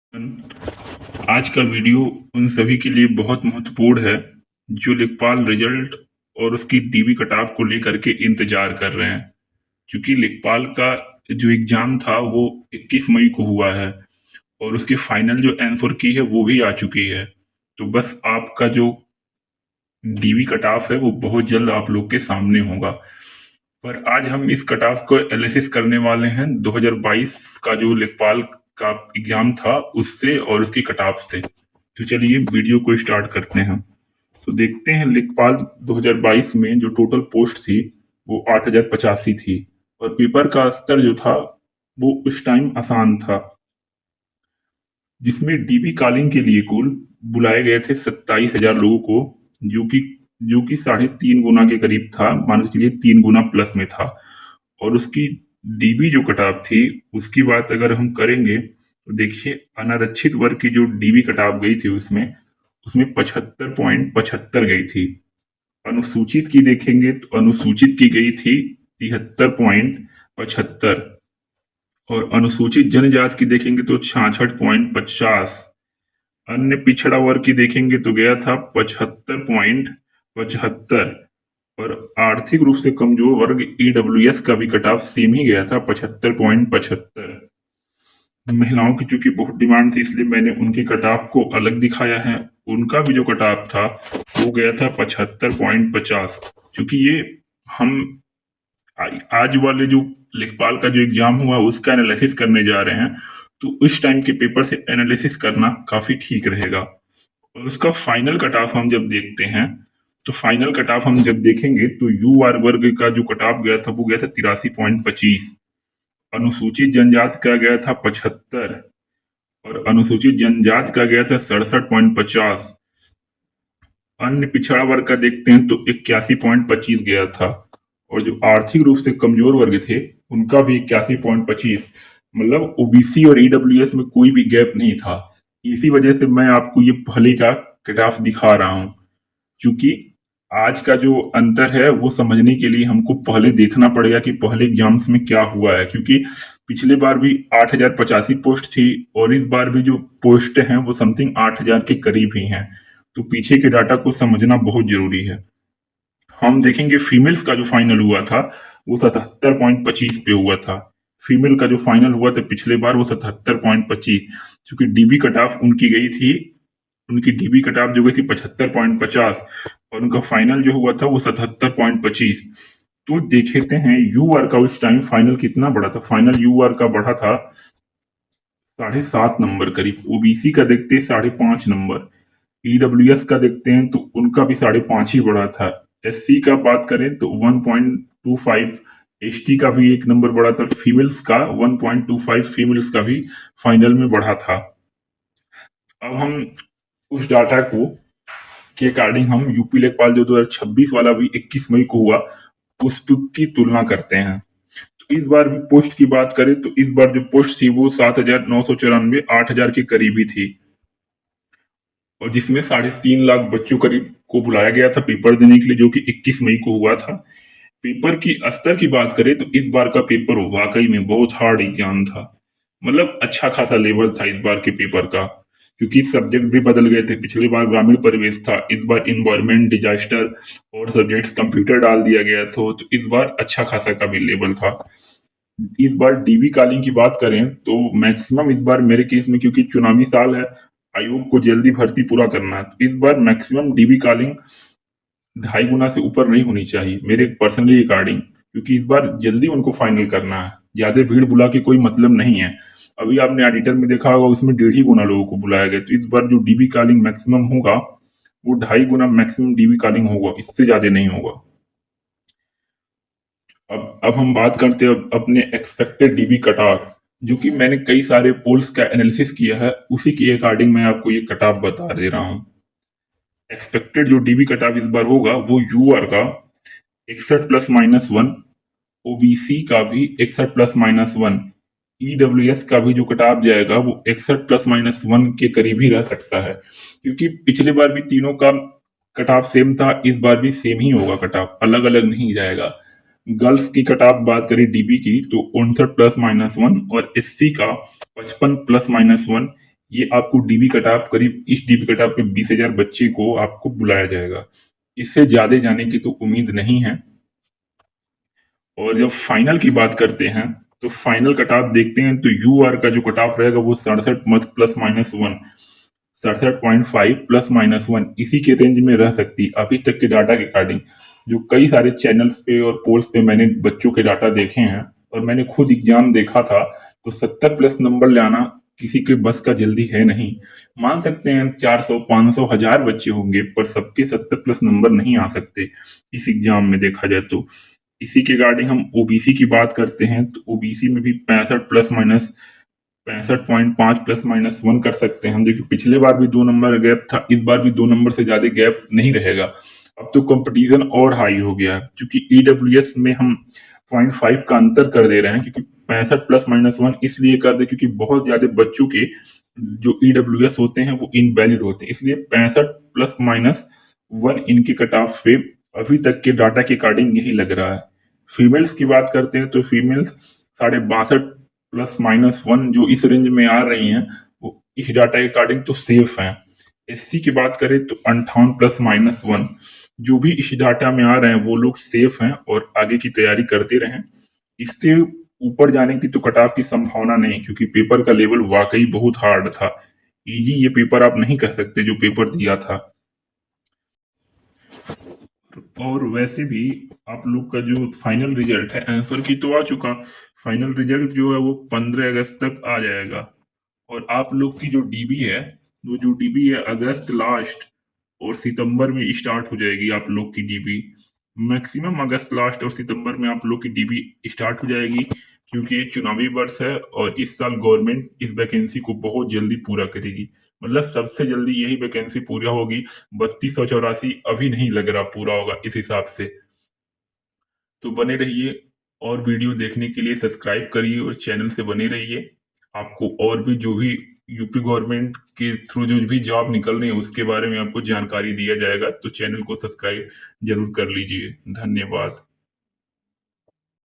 आज का वीडियो उन सभी के लिए बहुत महत्वपूर्ण है जो लेखपाल रिजल्ट और उसकी डीबी कटाव को लेकर के इंतजार कर रहे हैं। क्योंकि लेखपाल का जो एग्जाम था वो 21 मई को हुआ है और उसकी फाइनल जो आंसर की है वो भी आ चुकी है। तो बस आपका जो डीबी कटाव है वो बहुत जल्द आप लोग के सामने होगा। पर आज हम इस कटाव को एनालिसिस करने वाले हैं 2022 का जो लेखपाल का एग्जाम था उससे और उसकी कटाव से। तो चलिए वीडियो को स्टार्ट करते हैं। तो देखते हैं लेखपाल 2022 में जो टोटल पोस्ट थी वो 8085 थी और पेपर का स्तर जो था वो उस टाइम आसान था, जिसमें डीबी कॉलिंग के लिए कुल बुलाए गए थे 27,000 लोगों को, जो कि 3.5 गुना के करीब था। मान के चलिए 3 गुना प्लस में था। और उसकी डीबी जो कटाव थी उसकी बात अगर हम करेंगे तो देखिए अनारक्षित वर्ग की जो डीबी कटाव गई थी उसमें उसमें 75.75 गई थी। अनुसूचित की देखेंगे तो अनुसूचित की गई थी 73.75 और अनुसूचित जनजाति की देखेंगे तो 66.50। अन्य पिछड़ा वर्ग की देखेंगे तो गया था 75.75 और आर्थिक रूप से कमजोर वर्ग ईडब्ल्यूएस का भी कट ऑफ सेम ही गया था 75.75। महिलाओं की चूंकि बहुत डिमांड थी इसलिए मैंने उनके कट ऑफ को अलग दिखाया है। उनका भी जो कट ऑफ था वो गया था 75.50। क्योंकि ये हम आज वाले जो लेखपाल का जो एग्जाम हुआ उसका एनालिसिस करने जा रहे हैं, तो उस टाइम के पेपर से एनालिसिस करना काफी ठीक रहेगा। और उसका फाइनल कट ऑफ हम जब देखते हैं तो फाइनल कट ऑफ हम जब देखेंगे तो यू आर वर्ग का जो कट ऑफ गया था वो गया था 83.25। अनुसूचित जनजाति का गया था 75 और अनुसूचित जनजाति का गया था 67.50। अन्य पिछड़ा वर्ग का देखते हैं तो 81.25 गया था और जो आर्थिक रूप से कमजोर वर्ग थे उनका भी 81.25। मतलब ओबीसी और ईडब्ल्यूएस में कोई भी गैप नहीं था। इसी वजह से मैं आपको ये पहले का कट ऑफ दिखा रहा हूं। क्योंकि आज का जो अंतर है वो समझने के लिए हमको पहले देखना पड़ेगा कि पहले एग्जाम्स में क्या हुआ है। क्योंकि पिछले बार भी 8085 पोस्ट थी और इस बार भी जो पोस्ट हैं वो समथिंग 8000 के करीब ही हैं। तो पीछे के डाटा को समझना बहुत जरूरी है। हम देखेंगे फीमेल्स का जो फाइनल हुआ था वो 77.25 पे हुआ था। फीमेल का जो फाइनल हुआ था पिछले बार वो 77.25। क्योंकि डीबी कट ऑफ उनकी गई थी, उनकी डीबी कट ऑफ जो गई थी 75.50 और उनका फाइनल जो हुआ था वो 77.25। तो देखते हैं यू आर का उस टाइम फाइनल कितना बड़ा था। फाइनल यू आर का बढ़ा था 7.5 नंबर करीब। ओबीसी का देखते हैं 5.5 नंबर। ईडब्ल्यूएस का देखते हैं तो उनका भी 5.5 ही बढ़ा था। एससी का बात करें तो 1.25। एसटी का भी 1 नंबर बढ़ा था। फीमेल्स का 1.25 फीमेल्स का भी फाइनल में बढ़ा था। अब हम उस डाटा को के अकॉर्डिंग हम यूपी लेखपाल जो 2026 वाला भी 21 मई को हुआ की तुलना करते हैं। तो इस बार भी पोस्ट की बात करें तो इस बार जो पोस्ट थी वो 7,994 8,000 के करीब ही थी और जिसमें 3.5 लाख बच्चों करीब को बुलाया गया था पेपर देने के लिए, जो कि 21 मई को हुआ था। पेपर की स्तर की बात करें तो इस बार का पेपर वाकई में बहुत हार्ड एग्जाम था। मतलब अच्छा खासा लेवल था इस बार के पेपर का। क्योंकि सब्जेक्ट भी बदल गए थे। पिछली बार ग्रामीण परिवेश था, इस बार इन्वायरमेंट डिजास्टर और सब्जेक्ट्स कंप्यूटर डाल दिया गया था। तो इस बार अच्छा खासा का भी लेवल था। इस बार डीबी कॉलिंग की बात करें तो मैक्सिमम इस बार मेरे केस में, क्योंकि चुनावी साल है, आयोग को जल्दी भर्ती पूरा करना है, तो इस बार मैक्सिमम डीबी कॉलिंग 2.5 गुना से ऊपर नहीं होनी चाहिए मेरे पर्सनली रिगार्डिंग। क्योंकि इस बार जल्दी उनको फाइनल करना है, ज्यादा भीड़ बुला के कोई मतलब नहीं है। अभी आपने ऑडिटर में देखा होगा उसमें 1.5 गुना लोगों को बुलाया गया। तो इस बार जो डीबी कॉलिंग मैक्सिमम होगा वो 2.5 गुना मैक्सिमम डीबी कॉलिंग होगा, इससे ज्यादा नहीं होगा। अब हम बात करते हैं अपने एक्सपेक्टेड डीबी कट ऑफ, जो कि मैंने कई सारे पोल्स का एनालिसिस किया है, उसी के अकॉर्डिंग मैं आपको ये कट ऑफ बता दे रहा हूँ। एक्सपेक्टेड जो डीबी कट ऑफ इस बार होगा वो यूआर का 61+-1, ओबीसी का भी 61+-1, ईडब्ल्यूएस का भी जो कट ऑफ जाएगा वो 61+-1 के करीब ही रह सकता है। क्योंकि पिछले बार भी तीनों का कट ऑफ सेम था, इस बार भी सेम ही होगा, कट ऑफ अलग अलग नहीं जाएगा। गर्ल्स की कट ऑफ बात करें डीबी की तो 59+-1 और एससी का 55+-1, ये आपको डीबी कट ऑफ करीब इस डीबी कट ऑफ के 20,000 बच्चे को आपको बुलाया जाएगा। इससे ज्यादा जाने की तो उम्मीद नहीं है। और जब फाइनल की बात करते हैं तो फाइनल कट ऑफ देखते हैं तो यूआर का जो कट ऑफ रहेगा वो 67 मत plus minus one, 67.5 plus minus one इसी के रेंज में रह सकती है अभी तक के डाटा के अकॉर्डिंग। जो कई सारे चैनल्स पे और पोल्स पे मैंने बच्चों के डाटा देखे हैं और मैंने खुद एग्जाम देखा था, तो 70 प्लस नंबर लाना किसी के बस का जल्दी है नहीं। मान सकते हैं 400 500 1000 बच्चे होंगे पर सबके 70 प्लस नंबर नहीं आ सकते इस एग्जाम में देखा जाए तो। इसी के रिगार्डिंग हम ओबीसी की बात करते हैं तो ओबीसी में भी 65 plus minus 65.5 plus minus one कर सकते हैं हम। देखिए पिछले बार भी 2 नंबर गैप था, इस बार भी 2 नंबर से ज्यादा गैप नहीं रहेगा। अब तो कंपटीशन और हाई हो गया है क्योंकि ईडब्ल्यूएस में हम 0.5 का अंतर कर दे रहे हैं, क्योंकि 65 प्लस माइनस वन इसलिए कर दे क्योंकि बहुत ज्यादा बच्चों के जो ईडब्ल्यूएस होते हैं वो इनवैलिड होते हैं, इसलिए 65 प्लस माइनस वन इनके कट ऑफ पे अभी तक के डाटा के अकॉर्डिंग यही लग रहा है। फीमेल्स की बात करते हैं तो फीमेल्स 62 प्लस माइनस वन जो इस रेंज में आ रही हैं वो इस डाटा के अकॉर्डिंग तो सेफ हैं। एससी की बात करें तो 58 प्लस माइनस वन जो भी इस डाटा में आ रहे हैं वो लोग सेफ हैं और आगे की तैयारी करते रहें। इससे ऊपर जाने की तो कट ऑफ की संभावना नहीं, क्योंकि पेपर का लेवल वाकई बहुत हार्ड था। इजी ये पेपर आप नहीं कह सकते जो पेपर दिया था। और वैसे भी आप लोग का जो फाइनल रिजल्ट है आंसर की तो आ चुका, फाइनल रिजल्ट जो है वो 15 अगस्त तक आ जाएगा। और आप लोग की जो डीबी है वो जो डीबी है अगस्त लास्ट और सितंबर में स्टार्ट हो जाएगी आप लोग की डीबी। मैक्सिमम अगस्त लास्ट और सितंबर में आप लोग की डीबी स्टार्ट हो जाएगी, क्योंकि ये चुनावी वर्ष है और इस साल गवर्नमेंट इस वैकेंसी को बहुत जल्दी पूरा करेगी। मतलब सबसे जल्दी यही वैकेंसी पूरा होगी। 3284 अभी नहीं लग रहा पूरा होगा इस हिसाब से। तो बने रहिए और वीडियो देखने के लिए सब्सक्राइब करिए और चैनल से बने रहिए। आपको और भी जो भी यूपी गवर्नमेंट के थ्रू जो भी जॉब निकल रही है उसके बारे में आपको जानकारी दिया जाएगा, तो चैनल को सब्सक्राइब जरूर कर लीजिए। धन्यवाद।